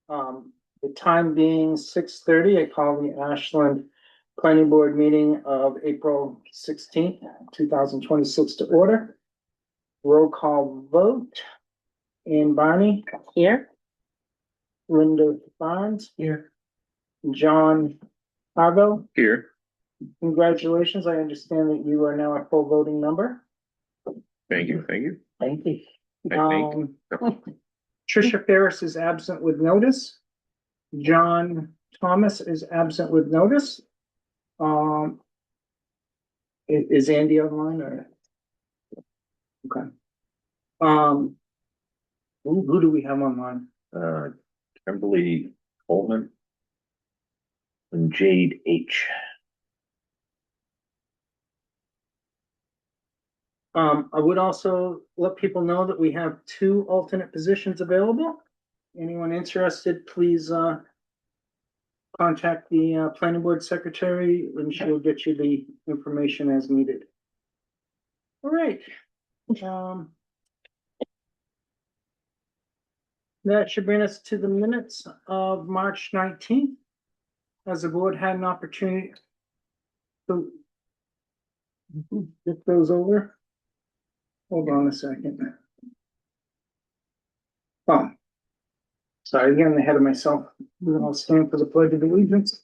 The time being 6:30, I call the Ashland Planning Board meeting of April 16th, 2026 to order. Roll call vote. Ann Barney. Here. Linda Barnes. Here. John Harville. Here. Congratulations. I understand that you are now a full voting member. Thank you, thank you. Thank you. I think. Tricia Ferris is absent with notice. John Thomas is absent with notice. Is Andy online or? Okay. Who do we have online? Kimberly Coleman and Jade H. I would also let people know that we have 2 alternate positions available. Anyone interested, please, contact the, planning board secretary and she'll get you the information as needed. All right. That should bring us to the minutes of March 19th. Has the board had an opportunity to get those over? Hold on a second. Oh. Sorry, getting ahead of myself. I'll stand for the pledge of allegiance.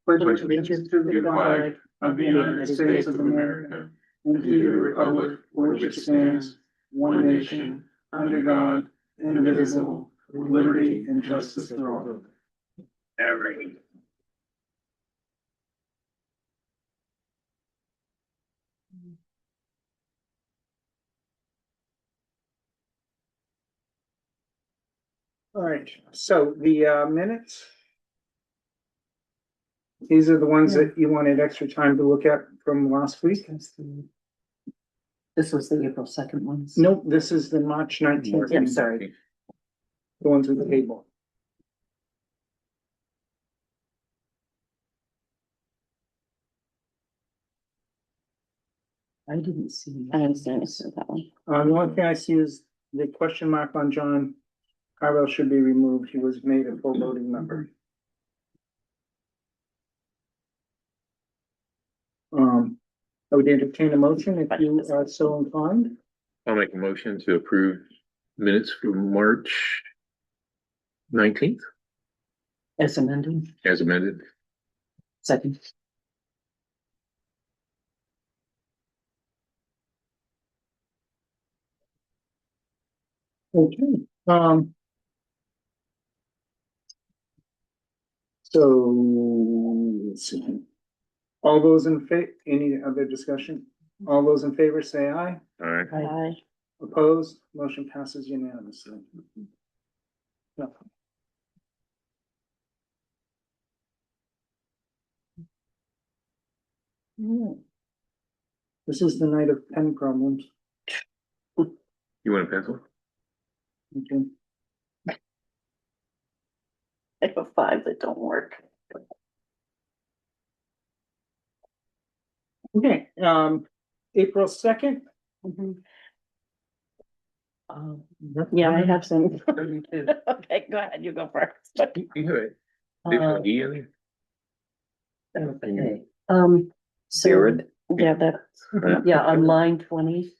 Pledge of allegiance to the flag of the United States of America and to the republic for which it stands, one nation, under God, indivisible, with liberty and justice for all. Every. All right, so the minutes. These are the ones that you wanted extra time to look at from last week. This was the April 2nd ones. Nope, this is the March 19th. Yeah, sorry. The ones with the table. I didn't see. I understand that one. The only thing I see is the question mark on John Carvel should be removed. He was made a full voting member. I would entertain a motion if you are so inclined. I'll make a motion to approve minutes for March 19th As amended. as amended. Second. Okay, so let's see. All those in favor, any other discussion? All those in favor say aye. All right. Aye. Opposed, motion passes unanimously. No. This is the night of pen problems. You want a pencil? Okay. I have 5 that don't work. Okay, April 2nd. Yeah, I have some. Okay, go ahead, you go first. You have it. Different E in there? Okay. So, Beard? Yeah, that. yeah, on line 20.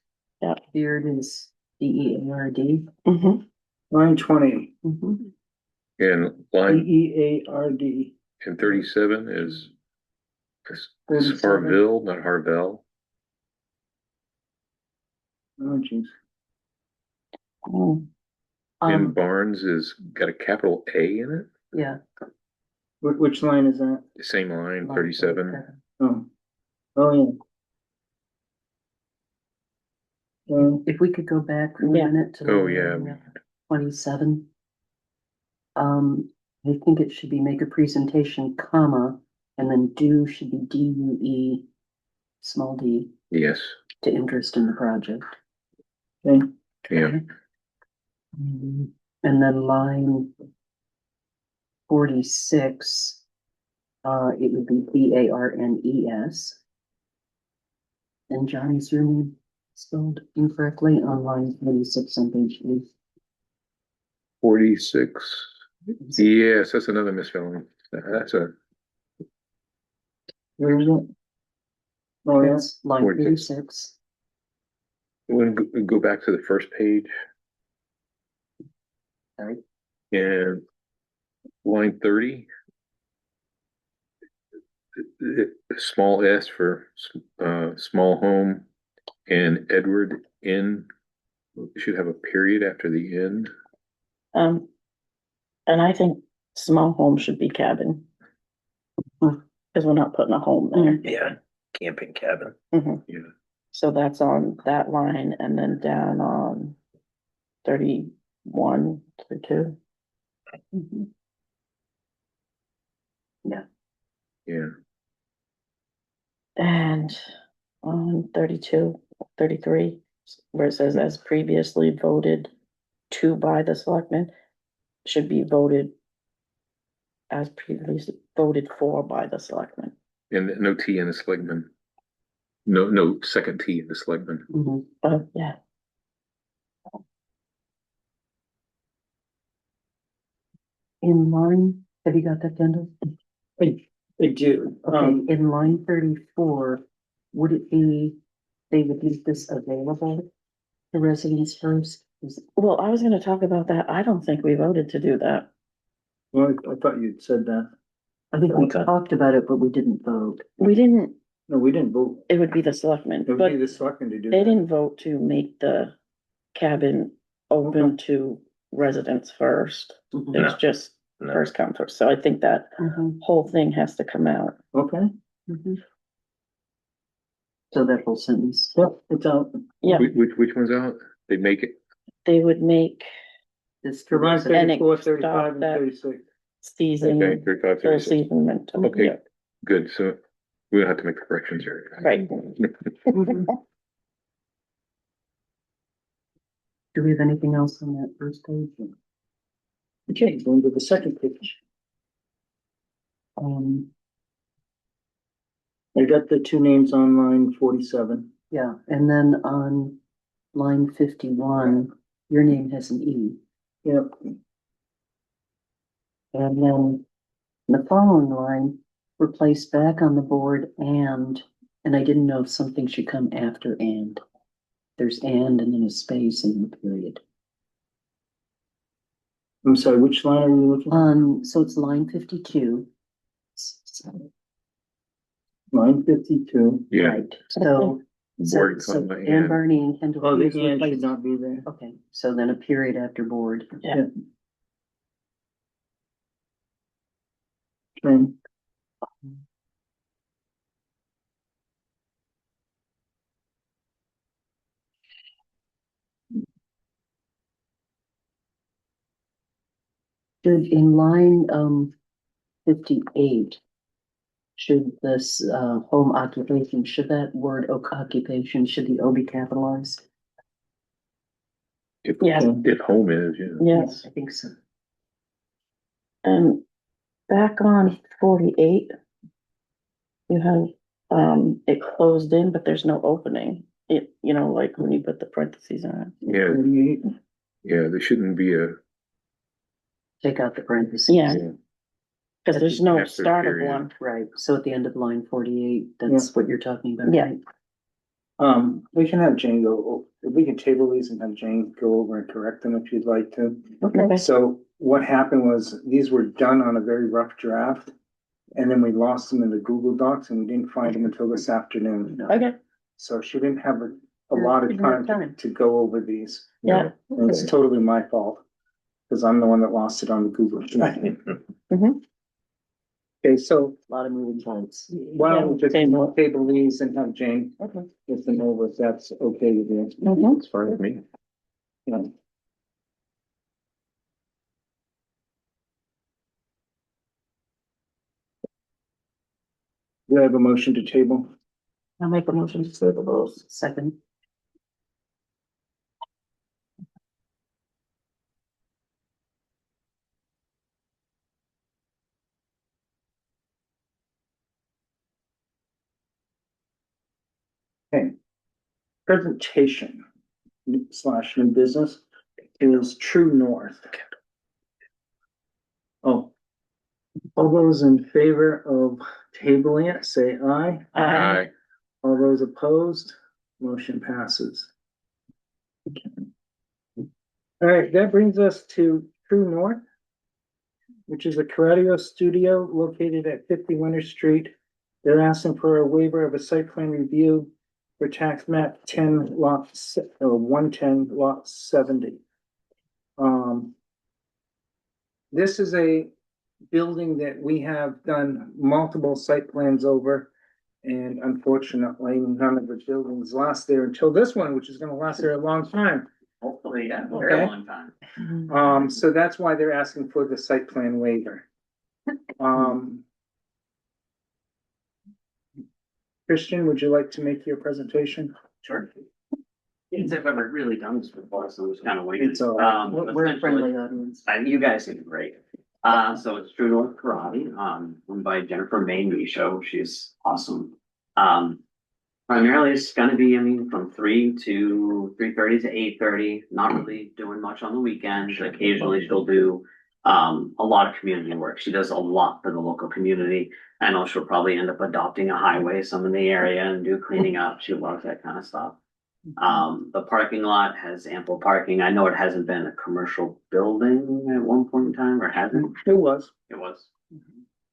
Yeah. Beard is BEARD. Line 20, And line BEARD. and 37 is 37. Harville, not Harvell. Oh, geez. And Barnes is got a capital A in it. Yeah. Which line is that? The same line, 37. Oh, oh, yeah. If we could go back for a Yeah. minute to. Oh, yeah. 27. I think it should be make a presentation, comma, and then do should be DUE, small d, Yes. to interest in the project. Okay. Yeah. And then line 46, it would be BARNES. And Johnny's your name? spelled incorrectly on line 46 on page 8. 46. Yes, that's another misspelling. That's a, Where is it? Oh, yes. It's line 46. 46. we'll go back to the first page Sorry. and line 30. Small s for small home, and Edward Inn should have a period after the end. And I think small home should be cabin. Cause we're not putting a home there. Yeah, camping cabin. Mhm. Yeah. So that's on that line and then down on 31, 32. Mhm. Yeah. And on 32, 33, where it says as previously voted to by the selectmen, should be voted as previously voted for by the selectmen. And no T in the selectmen. No second T in the selectmen. Mhm. Oh, yeah. In line, have you got that, Kendall? I do. Okay, in line 34, would it be, they would leave this available to residents first? Well, I was gonna talk about that. I don't think we voted to do that. Well, I thought you'd said that. I think we Okay. talked about it, but we didn't vote. We didn't, No, we didn't vote. it would be the selectmen, It would but be the selectmen to do they that. didn't vote to make the cabin open to residents first. Mhm. It was just No. first come first. So I think that Mhm. whole thing has to come out. Okay, Mhm. So that whole sentence. yep, it's out. Yeah, Which one's out? They make it. they would make This To run And it 34, stopped 35, and that- 36. season, Okay, 35, full 36. season rental. Okay. Yeah, Good. So we don't have to make the corrections here. right. Mhm. Do we have anything else on that first page? Okay, going to the second page. Um, I got the two names on line 47. yeah, and then on line 51, your name has an E. Yep, And then the following line, replace back on the board and I didn't know if something should come after and. There's and then a space and a period. I'm sorry, which line are you looking at? So it's line 52. Line 52. Yeah. Right, so. Board, So comma, Anne and. Barney and Kendall. Oh, the Hughes and should replaced- not be there. Okay, so then a period after board. Yeah. Okay. Should in line 58. Should this home occupation, should that word occupation, should the O be capitalized? If, Yes. if home is, yeah. Yes, I think so. and back on 48, you have, it closed in, but there's no opening. It, like when you put the parentheses on Yeah, 48. yeah, there shouldn't be a. Take out the parentheses. Yeah. it, cause there's no After start of period. one. Right, so at the end of line 48, that's what you're talking about, Yeah. right? We can have Jane go, we can table these and have Jane go over and correct them if you'd like to. Okay. So what happened was, these were done on a very rough draft. And then we lost them in the Google Docs and we didn't find them until this afternoon. Okay, So she didn't have a Yeah, lot of didn't have time time. to go over these. yeah, And it's totally my fault. Cause I'm the one that lost it on the Google Drive. Mhm. Okay, so A lot of moving parts. why don't we just Table table these and have Jane Okay. get them over if that's okay with you. Mhm. It's fine with me. Yeah. Do I have a motion to table? I'll make a motion to table those. Second, Okay. presentation slash new business is True North. Oh. All those in favor of tabling it, say aye. Aye. All those opposed, motion passes. All right, that brings us to True North, which is a karate studio located at 50 Winter Street. They're asking for a waiver of a site plan review for tax map 10 lot 110 lot 70. This is a building that we have done multiple site plans over. And unfortunately, none of the buildings last there until this one, which is gonna last there a long time. Hopefully, yeah, a Okay. very long time. So that's why they're asking for the site plan waiver. Christian, would you like to make your presentation? Sure. It's if I've ever really done this before, so it's kind of waiting. It's all right. We're a friendly audience. You guys seem great. So it's True North Karate, run by Jennifer May Micho. She's awesome. Primarily it's gonna be, I mean, from 3 to 3:30 to 8:30, not really doing much on the weekends. Occasionally she'll do a lot of community work. She does a lot for the local community. I know she'll probably end up adopting a highway, some in the area, and do cleaning up. She loves that kind of stuff. The parking lot has ample parking. I know it hasn't been a commercial building at one point in time, or hasn't. It was. It was.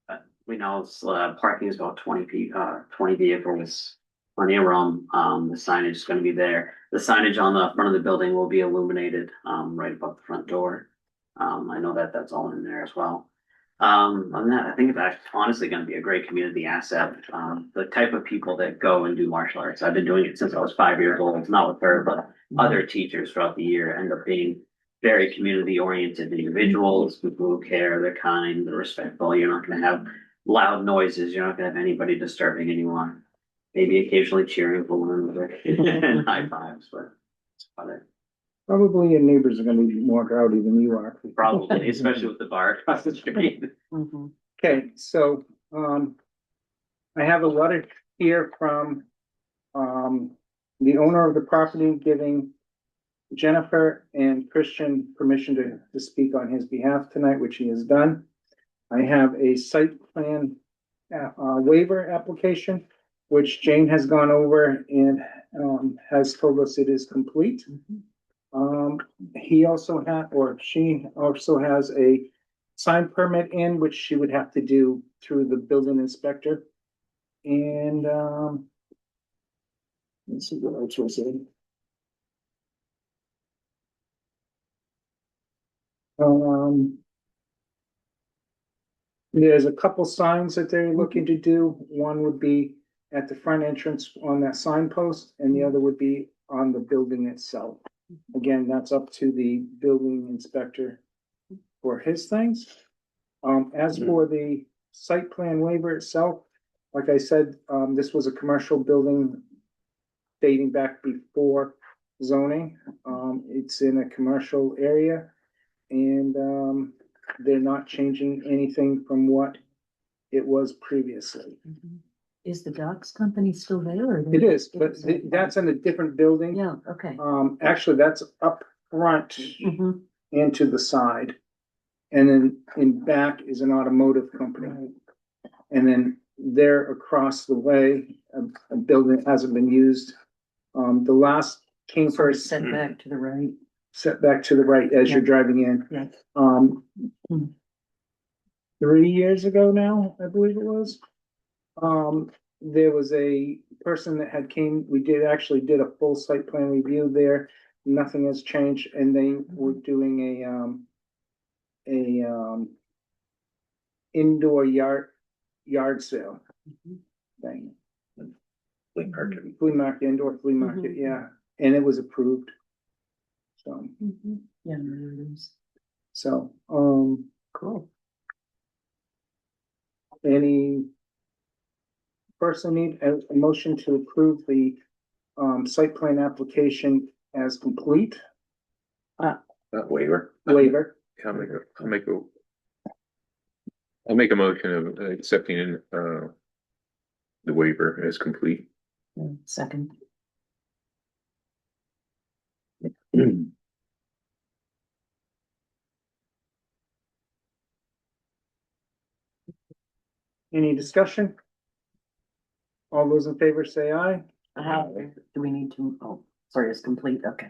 But we know it's, parking is about 20 vehicles, plenty of room. The signage is gonna be there. The signage on the front of the building will be illuminated, right above the front door. I know that that's all in there as well. On that, I think that's honestly gonna be a great community asset. The type of people that go and do martial arts, I've been doing it since I was 5 years old. It's not with her, but other teachers throughout the year end up being very community oriented individuals, people who care, they're kind, they're respectful. You're not gonna have loud noises. You're not gonna have anybody disturbing anyone. Maybe occasionally cheering for one another and high fives, but it's about it. Probably your neighbors are gonna be more rowdy than you are. Probably, especially with the bar across the street. Mhm. Okay, so, I have a letter here from, the owner of the property giving Jennifer and Christian permission to speak on his behalf tonight, which he has done. I have a site plan, waiver application, which Jane has gone over and, has told us it is complete. He also or she also has a sign permit in, which she would have to do through the building inspector. And, let's see what else was it. There's a couple signs that they're looking to do. One would be at the front entrance on that signpost, and the other would be on the building itself. Again, that's up to the building inspector for his things. As for the site plan waiver itself, like I said, this was a commercial building dating back before zoning. It's in a commercial area, and they're not changing anything from what it was previously. Is the docks company still there? Or It is, but that's in a different building. Yeah, okay. Actually, that's up front Mhm. and to the side. And then in back is an automotive company. And then there across the way, a building that hasn't been used. The last came first, Set back to the right. set back to the right as you're driving in. Yeah. 3 years ago now, I believe it was. There was a person that we actually did a full site plan review there. Nothing has changed, and they were doing a indoor yard sale thing. Flea market, indoor flea market, yeah, and it was approved. So, Yeah, there it is. so, Cool. any person need a motion to approve the site plan application as complete Waiver. waiver? I'll make a motion of accepting, the waiver as complete. Second. Any discussion? All those in favor say aye. Do we need to, oh, sorry, it's complete, okay,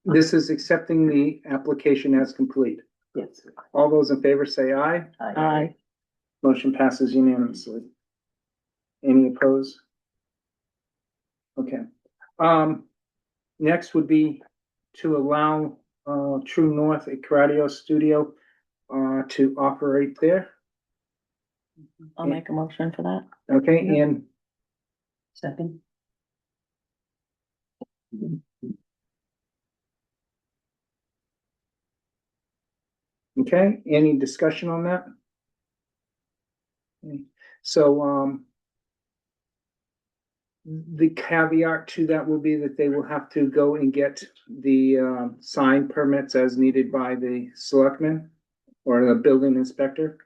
This is accepting the application as complete. yes. All those in favor say aye. Aye. Motion passes unanimously. Any opposed? Okay. Next would be to allow, True North, a cardio studio, to operate there. I'll make a motion for that. Okay, and Second, okay, any discussion on that? So, the caveat to that will be that they will have to go and get the, sign permits as needed by the selectmen or the building inspector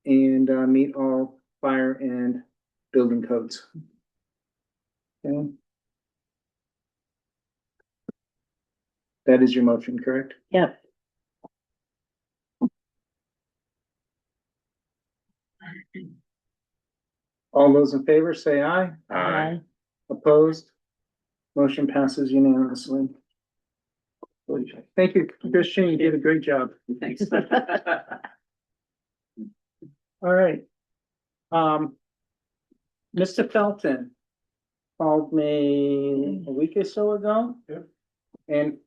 and, meet all fire and building codes. Okay. That is your motion, correct? Yep. All those in favor say aye. Aye. Opposed? Motion passes unanimously. Thank you, Christian, you did a great job. Thanks. All right. Mr. Felton called me a week or so ago. Yep. And,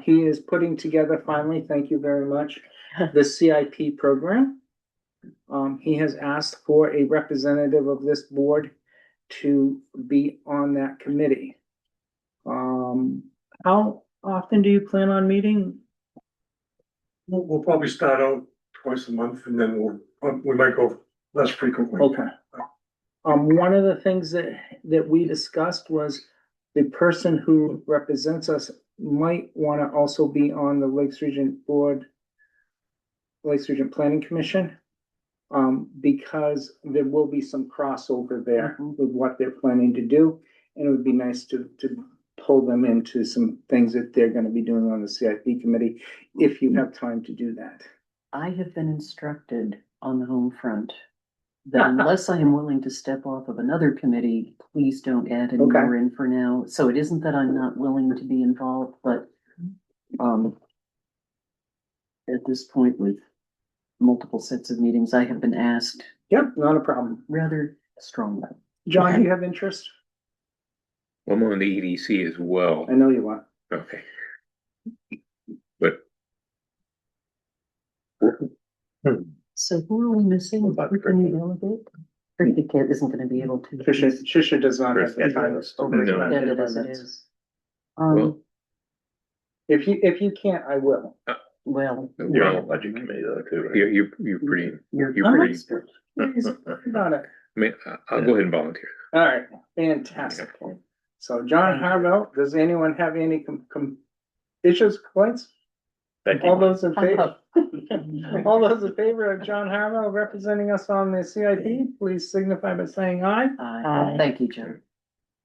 he is putting together finally, thank you very much, the CIP program. He has asked for a representative of this board to be on that committee. How often do you plan on meeting? We'll probably start out twice a month and then we might go less frequently. Okay. One of the things that we discussed was the person who represents us might want to also be on the Lakes Region Board, Lakes Region Planning Commission. Because there will be some crossover there with what they're planning to do. And it would be nice to pull them into some things that they're gonna be doing on the CIP committee, if you have time to do that. I have been instructed on the home front that unless I am willing to step off of another committee, please don't add any Okay. more in for now. So it isn't that I'm not willing to be involved, but, at this point with multiple sets of meetings, I have been asked Yep, not a problem. rather strongly. John, do you have interest? I'm on the EDC as well. I know you are. Okay. But So who are we missing? What about Who can we delegate? Pretty Kid isn't gonna be able to. Trisha does not have the time. No. Extended as it is. Well- If you can't, I will. Well, you're on the budget committee though, too. you're pretty, you're you're I'm pretty, expert. Please, worry about it. I mean, I'll go ahead and volunteer. All right, fantastic. So John Harville, does anyone have any issues, complaints? All those in favor? All those in favor of John Harville representing us on the CIP, please signify by saying aye. Aye. thank you, Joe.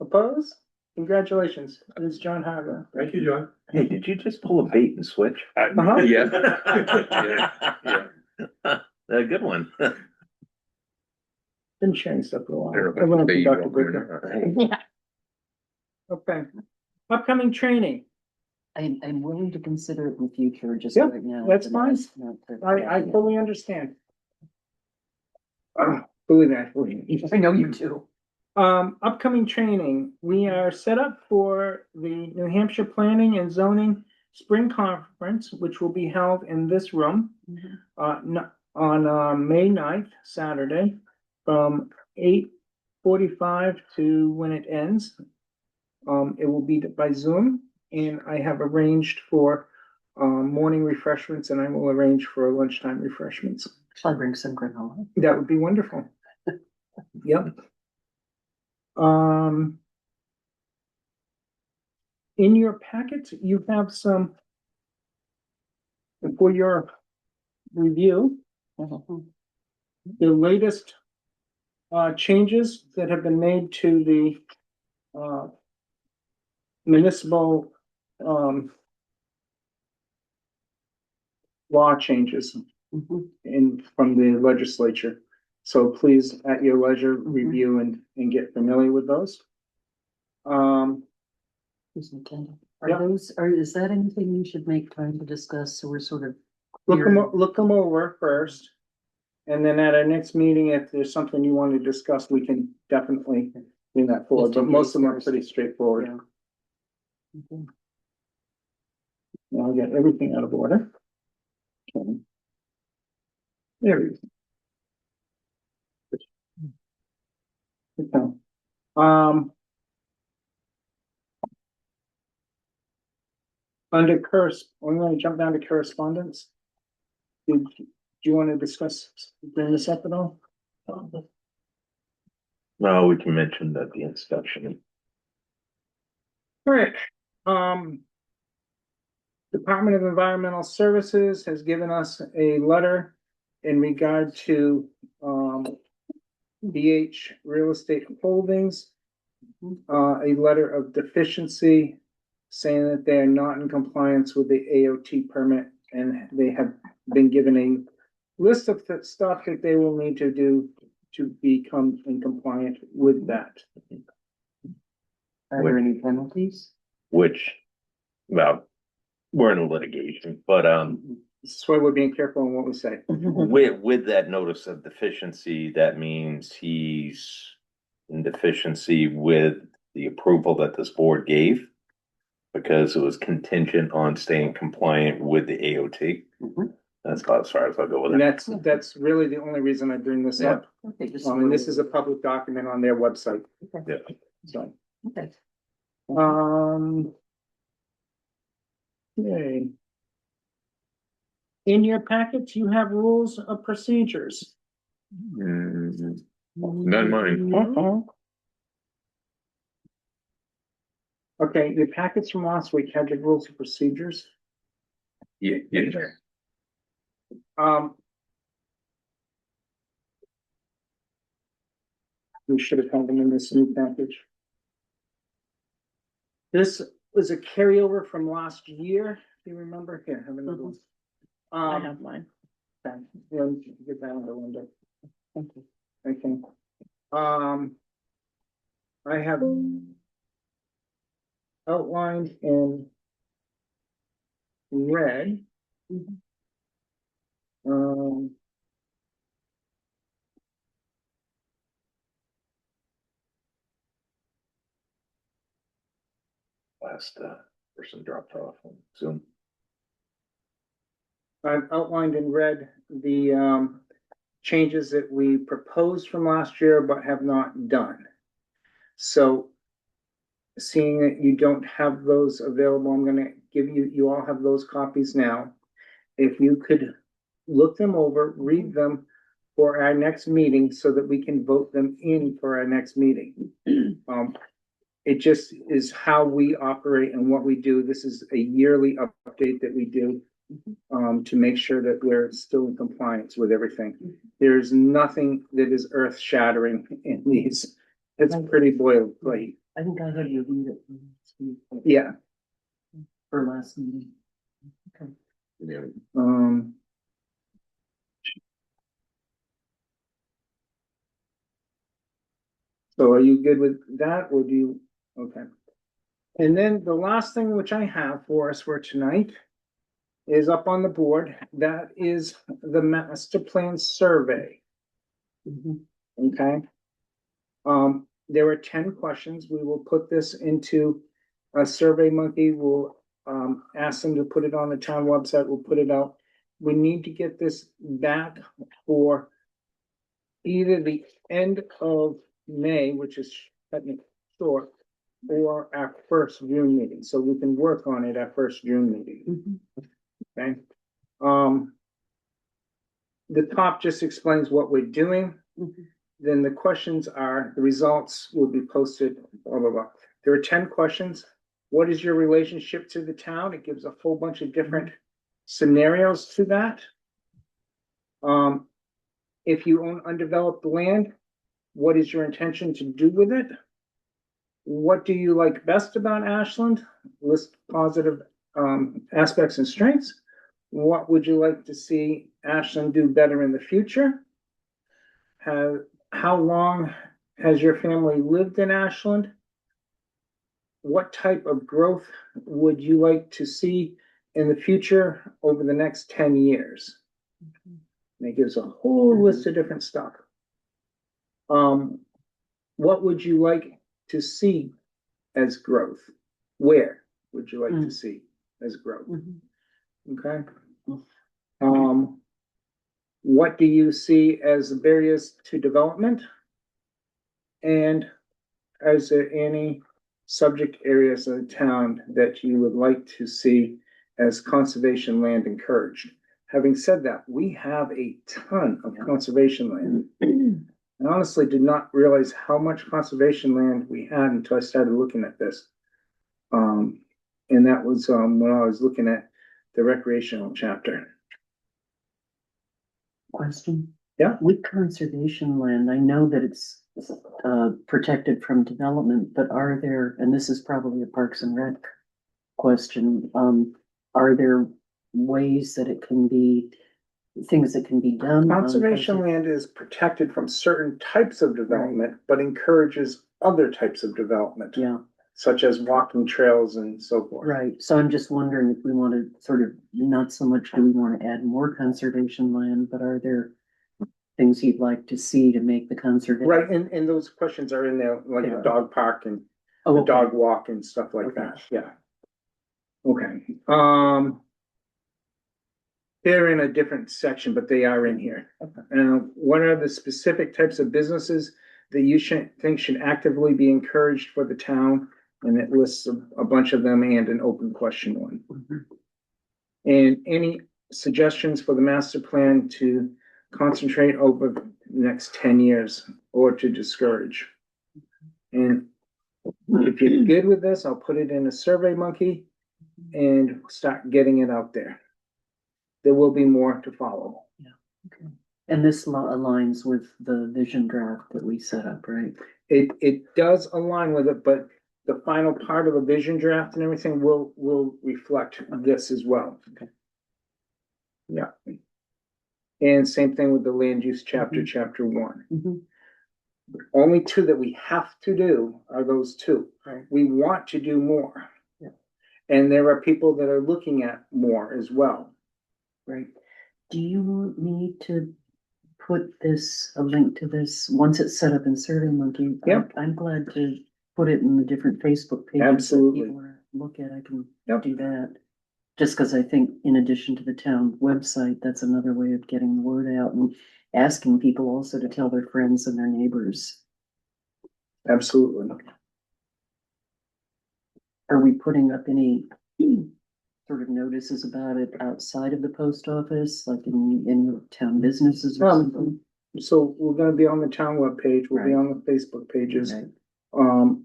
Opposed? Congratulations, it is John Harville. Thank you, John. Hey, did you just pull a bait and switch? Uh-huh. Yeah. A good one. Been sharing stuff for a while. I don't know if I Everyone can say you conducted want good or work. not. Okay. Upcoming training, I'm willing to consider it in the future, just Yep, right now. that's fine. I fully understand. Believe me, I fully understand. I know you do. Upcoming training, we are set up for the New Hampshire Planning and Zoning Spring Conference, which will be held in this room. On May 9th, Saturday, from 8:45 to when it ends. It will be by Zoom, and I have arranged for morning refreshments, and I will arrange for lunchtime refreshments. Shall I bring some granola? That would be wonderful. Yep. In your packets, you have some for your review, the latest changes that have been made to the municipal law changes Mhm. from the legislature. So please, at your leisure, review and get familiar with those. Who's attending? Yeah. Is that anything you should make time to discuss, so we're sort of? Look them over first. And then at our next meeting, if there's something you want to discuss, we can definitely bring that forward, but most of them are pretty straightforward. Yeah. Okay. Now I'll get everything out of order. Okay. There we go. Okay. Under we want to jump down to correspondence. Do you want to discuss, bring this up at all? No, we can mention that the inspection. All right, Department of Environmental Services has given us a letter in regard to, BH Real Estate Holdings. A letter of deficiency saying that they're not in compliance with the AOT permit, and they have been given a list of the stuff that they will need to do to become in compliant with that. Are there any penalties? Which, well, we're in litigation, but, This is why we're being careful in what we say. with that notice of deficiency, that means he's in deficiency with the approval that this board gave. Because it was contingent on staying compliant with the AOT. Mhm. That's about as far as I'll go with And it. that's really the only reason I bring this up. Okay, just. And this is a public document on their website, Yeah. so. Okay. Okay. In your packets, you have rules of procedures. None mine. Uh-huh. Okay, your packets from last week had the rules of procedures. Yeah. We should have had them in this new package. This was a carryover from last year, if you remember. Here, have another one. I have mine. Okay, yeah, get that on the window. Thank you. Okay. I have outlined in red. Um. Last person dropped off on Zoom. I've outlined in red the changes that we proposed from last year but have not done. So seeing that you don't have those available, I'm gonna give you all have those copies now. If you could look them over, read them for our next meeting so that we can vote them in for our next meeting. It just is how we operate and what we do. This is a yearly update that we do to make sure that we're still in compliance with everything. There's nothing that is earth shattering in these. It's pretty boilerplate. I think I had you read it. from last week, Yeah. For last meeting. Okay. Yeah. So are you good with that, or do you, okay. And then the last thing which I have for us for tonight is up on the board. That is the master plan survey, Mhm. okay? There were 10 questions. We will put this into a Survey Monkey. We'll ask them to put it on the town website. We'll put it out. We need to get this back for either the end of May, which is technically short, or our first June meeting, so we can work on it at first June meeting, okay? The top just explains what we're doing. Then the questions are, the results will be posted, blah, blah, blah. There are 10 questions. What is your relationship to the town? It gives a whole bunch of different scenarios to that. If you own undeveloped land, what is your intention to do with it? What do you like best about Ashland? List positive aspects and strengths. what would you like to see Ashland do better in the future? How long has your family lived in Ashland? What type of growth would you like to see in the future over the next 10 years? And it gives a whole list of different stuff. What would you like to see as growth? Where would you like to see as growth? Okay. What do you see as the barriers to development? And is there any subject areas of the town that you would like to see as conservation land encouraged? Having said that, we have a ton of conservation land. I honestly did not realize how much conservation land we had until I started looking at this. And that was when I was looking at the recreational chapter. Question? Yeah. With conservation land, I know that it's protected from development, but are there, and this is probably a Parks and Rec question, are there ways that it can be, things that can be done? Conservation land is protected from certain types of development, but encourages other types of development. Yeah, Such as walking trails and so forth. right. So I'm just wondering if we want to sort of, not so much do we want to add more conservation land, but are there things you'd like to see to make the conservation? Right, and those questions are in there, like Yeah. the dog park and Oh, the okay. dog walk and stuff like Okay. that, yeah. Okay, they're in a different section, but they are in here. What are the specific types of businesses that you think should actively be encouraged for the town? And it lists a bunch of them and an open question one. Mhm. And any suggestions for the master plan to concentrate over the next 10 years or to discourage? And if you're good with this, I'll put it in a Survey Monkey and start getting it out there. There will be more to follow. Okay. And this aligns with the vision draft that we set up, right? It does align with it, but the final part of the vision draft and everything will reflect this as well. Okay. Yeah. And same thing with the land use chapter, chapter 1. Mhm. Only two that we have to do are those two. Right. We want to do more. Yeah. And there are people that are looking at more as well. Right. Do you want me to put this, a link to this, once it's set up in Survey Monkey? Yep. I'm glad to put it in the different Facebook pages. Absolutely. That people wanna look at, I can Yep. do that. Just because I think in addition to the town website, that's another way of getting the word out and asking people also to tell their friends and their neighbors. Absolutely. Are we putting up any sort of notices about it outside of the post office, like in town businesses or something? So we're gonna be on the town webpage, we'll be Right. on the Facebook pages. Right.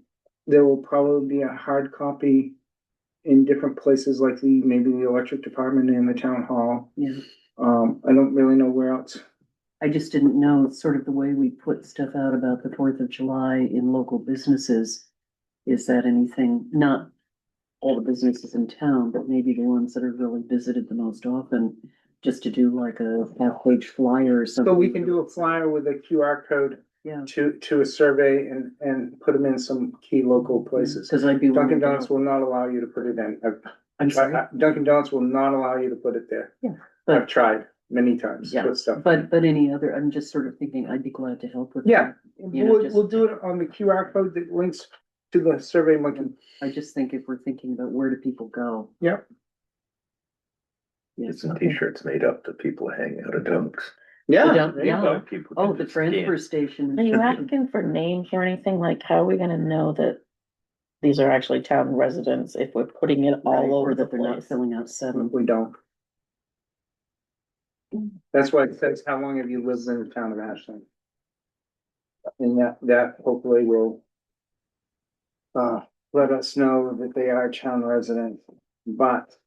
There will probably be a hard copy in different places like maybe the electric department and the town hall. Yeah. I don't really know where else. I just didn't know sort of the way we put stuff out about the 4th of July in local businesses. Is that anything, not all the businesses in town, but maybe the ones that are really visited the most often, just to do like a half-page flyer or something. So we can do a flyer with a QR code Yeah. to a survey and put them in some key local places. Cause I'd be. Dunkin' willing to Donuts help. will not allow you to put it in. I'm sorry, Dunkin' Donuts will not allow you to put it there. Yeah, I've but, tried many times to yeah, put stuff. but any other, I'm just sort of thinking, I'd be glad to help with. Yeah, that. You know, we'll do it on the QR code that links to the Survey Monkey. I just think if we're thinking about where do people go. Yep. Yeah, Get some okay. t-shirts made up to people hang out at dunks. Yeah. dump- there you yeah. go. People Oh, can the just scan. transfer station. Are you asking for names or anything? Like, how are we gonna know that these are actually town residents if we're putting it Right, all or over the that they're not place? filling out 7. We don't. That's why it says, how long have you lived in the town of Ashland? And that hopefully will let us know that they are town residents, but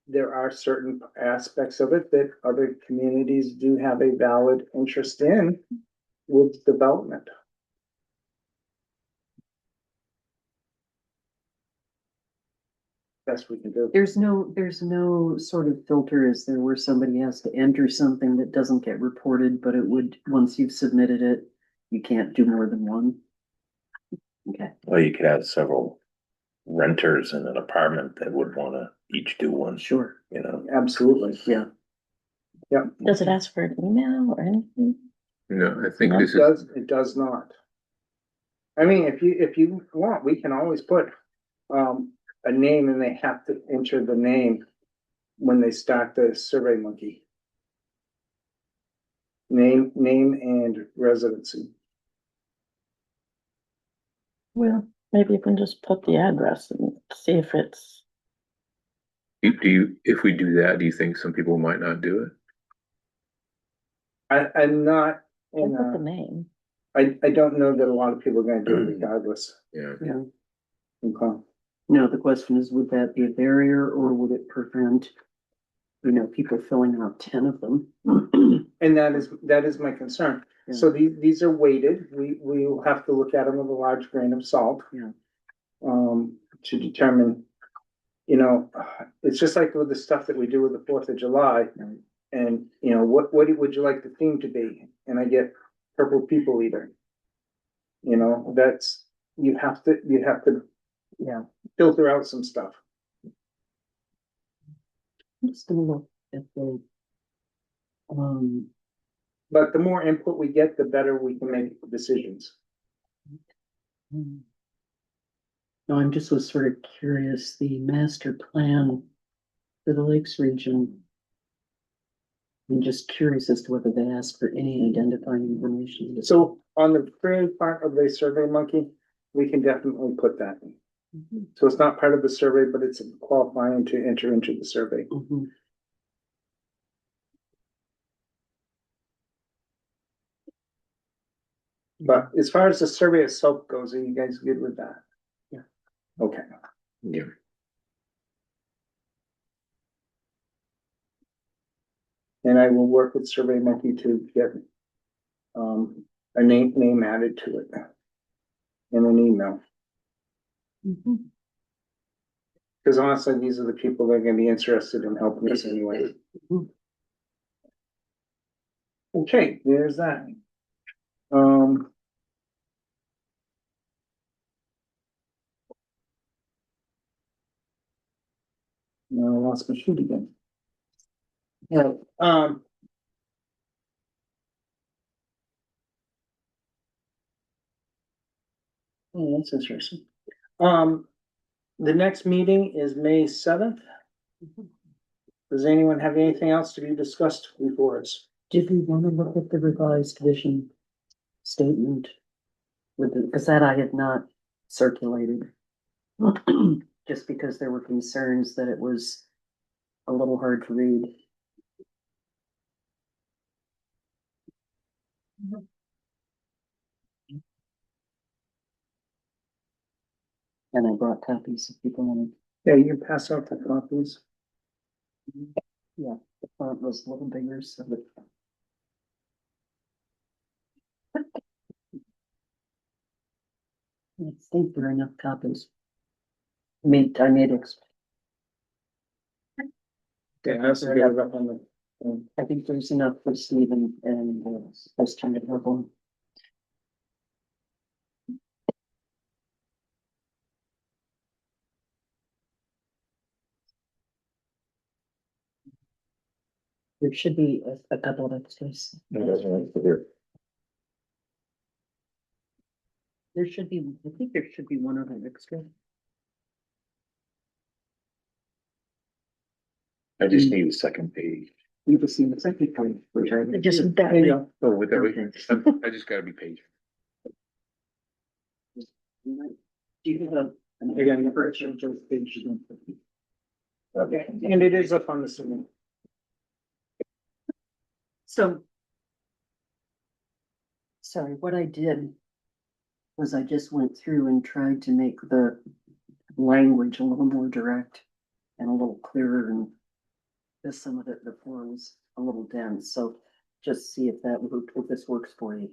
there are certain aspects of it that other communities do have a valid interest in with development. best we can do. There's no sort of filter, is there, where somebody has to enter something that doesn't get reported, but it would, once you've submitted it, you can't do more than one? Okay, Well, you could have several renters in an apartment that would wanna each do one, sure, you know? Absolutely. yeah. Does it ask for an email or anything? No, I think No. this is, It does not. I mean, if you want, we can always put, a name and they have to enter the name when they start the Survey Monkey. Name and residency. Well, maybe you can just put the address and see if it's, do you, if we do that, do you think some people might not do it? I'm not, or in put the a- name. I don't know that a lot of people are gonna do it regardless. Yeah. Yeah. Okay. No, the question is, would that be a barrier or would it prevent, people filling out 10 of them? And that is my concern. So these are weighted. We will have to look at them with a large grain of salt. Yeah. To determine, it's just like with the stuff that we do with the 4th of July. Right. And, what would you like the theme to be? And I get purple people eater. That's, you have to Yeah, filter out some stuff. I'm just gonna look at the, But the more input we get, the better we can make decisions. no, I'm just was sort of curious, the master plan for the Lakes region. I'm just curious as to whether they ask for any identifying information. So on the very part of the Survey Monkey, we can definitely put that. Mhm. So it's not part of the survey, but it's qualifying to enter into the survey. Mhm. But as far as the survey itself goes, are you guys good with that? Yeah. Okay. Yeah. And I will work with Survey Monkey to get a name added to it in an email. Mhm. Because honestly, these are the people that are gonna be interested in helping us anyway. Mhm. Okay, there's that. Um. No, I lost my sheet again. Yeah, oh, that's interesting. The next meeting is May 7th. Does anyone have anything else to be discussed before us? Did we want to look at the revised vision statement? Because that I had not circulated. Just because there were concerns that it was a little hard to read. And I brought copies if people wanted. Yeah, you can pass out the copies. Yeah, the font was a little bigger, so that. I think there are enough copies. I made Yeah, that's a good up on the. I think there's enough for Stephen and this kind of level. There should be a couple of extras. There should be, I think there should be one other extra. I just need a second page. You've seen the second page, which I. Just There you go. Oh, with that, Okay. I just gotta be patient. Do you have a? Again, the first page. Okay, and it is up on the screen. So. Sorry, what I did. Was I just went through and tried to make the language a little more direct. And a little clearer and. Because some of the forms a little dense, so just see if if this works for you.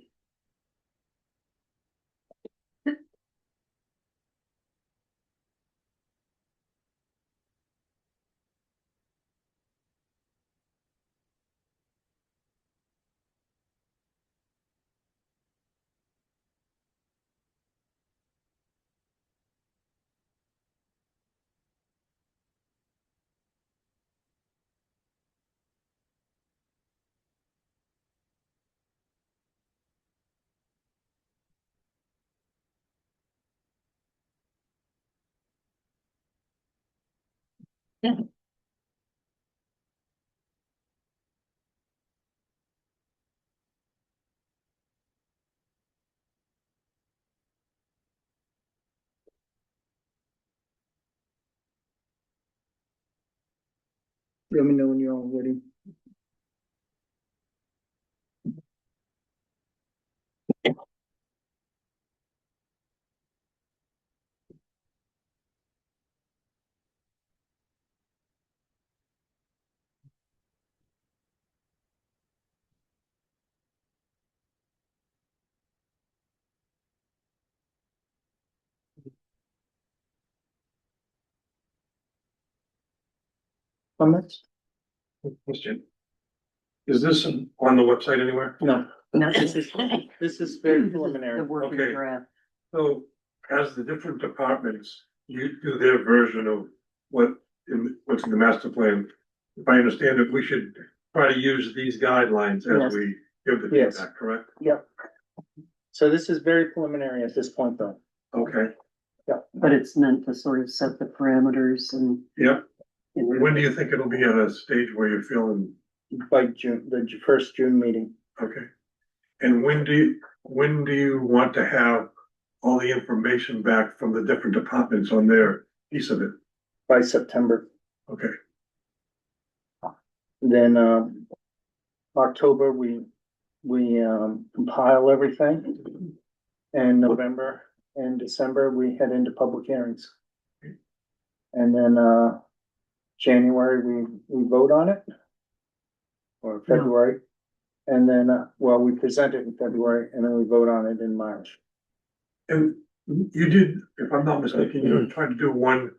Let me know when you're all ready. Comments? Question. Is this on the website anywhere? No, Not this is very The preliminary. working Okay. draft. So as the different departments, you do their version of what's in the master plan. If I understand it, we should try to use these guidelines Yes. as we give the Yes. feedback, correct? Yep. So this is very preliminary at this point, though. Okay, But it's meant to sort of set the parameters and. yep. and- When do you think it'll be at a stage where you're feeling, By June, the first June meeting, okay? And when do you want to have all the information back from the different departments on their piece of it? by September. Okay, Then, October, we compile everything. And November and December, we head into public hearings. And then, January, we vote on it. Or February. And then, we present it in February and then we vote on it in March. and you did, if I'm not mistaken, you tried to do one,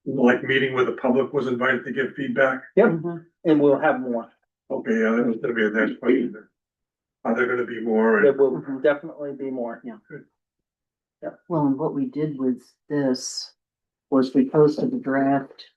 like meeting where the public was invited to give feedback? Yep, Mhm. and we'll have more. Okay, yeah, that was gonna be a next question then. Are there gonna be more? There will Mhm. definitely be more. Well, and what we did with this was we posted a draft.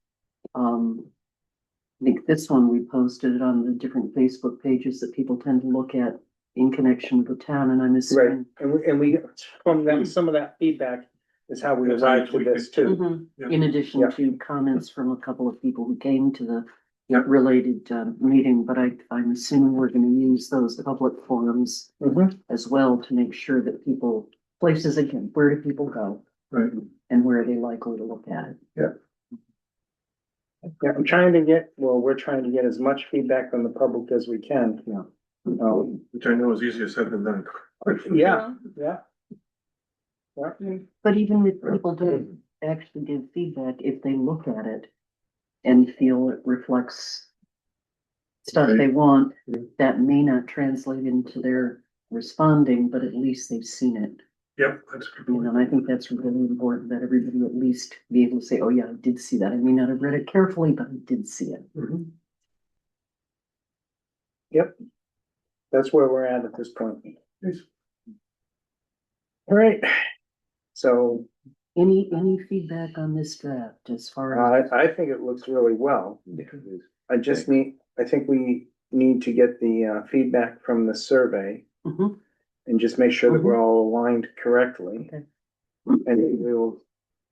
I think this one we posted on the different Facebook pages that people tend to look at in connection with the town, and I'm Right, assuming. and we, from them, some of that feedback is how we That's how you arrived to tweak this it. too. Mhm. Yeah. In addition Yeah. to comments from a couple of people who came to the Yep. related meeting, but I'm assuming we're gonna use those public forums Mhm. as well to make sure that people, places again, where do people go? Right. And where are they likely to look at it? Yeah, we're trying to get as much feedback from the public as we can. Yeah. Which I know is easier said than done. Yeah, yeah. But even if people don't actually give feedback, if they look at it and feel it reflects stuff they want, that may not translate into their responding, but at least they've seen it. Yep, that's a good You know, point. and I think that's really important that everybody at least be able to say, oh yeah, I did see that. I may not have read it carefully, but I did see it. Mhm. Yep. That's where we're at this point. Yes. All right, so Any feedback on this draft as far as? I think it looks really well. I think we need to get the feedback from the survey Mhm. and just make sure that we're all aligned correctly. Okay. And we will,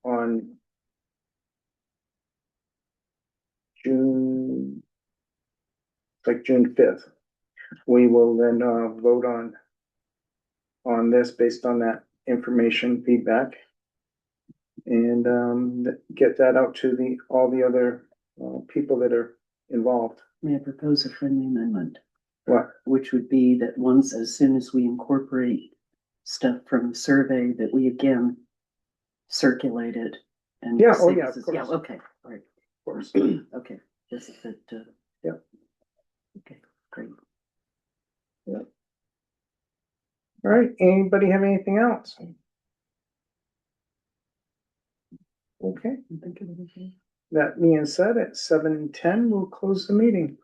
on June, like June 5th, we will then vote on this based on that information feedback. And get that out to all the other people that are involved. May I propose a friendly amendment? What? Which would be that once, as soon as we incorporate stuff from the survey, that we again circulate it. And Yeah, say yeah, this of is- Yeah, course. okay, all right, Of course. okay, just that, Yep. Okay, great. All right, anybody have anything else? Okay, Think of anything? that being said, at 7:10, we'll close the meeting.